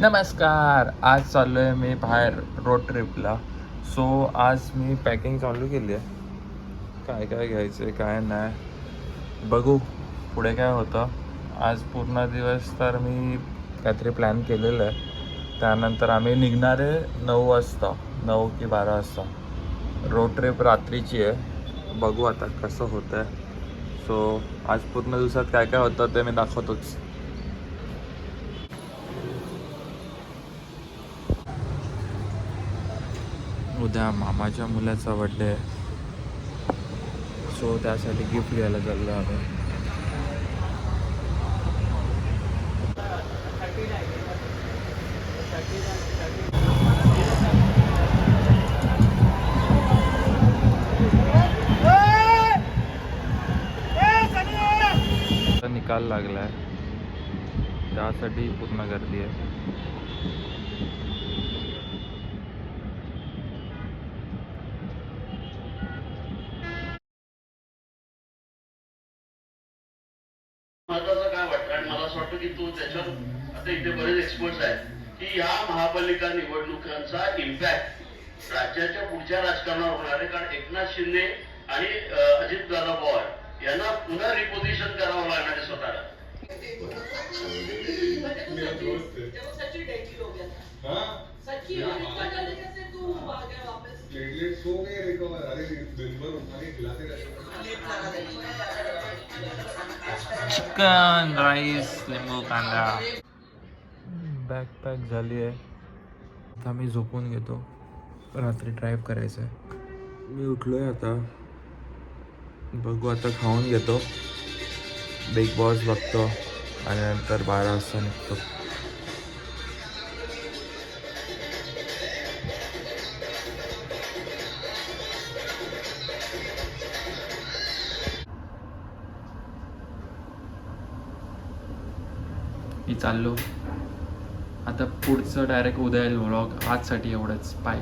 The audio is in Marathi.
नमस्कार. आज चाललो आहे मी बाहेर रोड ट्रिपला. सो आज मी पॅकिंग चालू केली आहे. काय काय घ्यायचं आहे काय नाही बघू पुढे काय होतं. आज पूर्ण दिवस तर मी काहीतरी प्लॅन केलेलं आहे. त्यानंतर आम्ही निघणार आहे 9 वाजता, 9 की 12 वाजता. रोड ट्रिप रात्रीची आहे. बघू आता कसं होतं आहे. सो आज पूर्ण दिवसात काय काय होतं ते मी दाखवतोच. उद्या मामाच्या मुलाचा बड्डे आहे. सो त्यासाठी गिफ्ट घ्यायला चाललो आम्ही. निकाल लागला आहे त्यासाठी पूर्ण गर्दी आहे. महत्वाचं काय वाटतं आणि मला असं वाटतं की तू त्याच्यावर आता इथे बरेच एक्सपर्ट्स आहेत की या महापालिका निवडणुकांचा इम्पॅक्ट राज्याच्या पुढच्या राजकारणावर होणार आहे. कारण एकनाथ शिंदे आणि अजितदादा पवार यांना पुन्हा रिपोजिशन करावं लागणार आहे स्वतःला. चिकन राईस लिंबू कांदा बॅग झाली आहे. आता मी झोपून घेतो. रात्री ड्राईव्ह करायचं आहे. मी उठलो आहे आता. बघू आता खाऊन घेतो. बिग बॉस बघतो आणि नंतर 12 वाजता निघतो. मी चाललो आता. पुढचं डायरेक्ट उद्या येईल व्लॉग. आजसाठी एवढंच. बाय.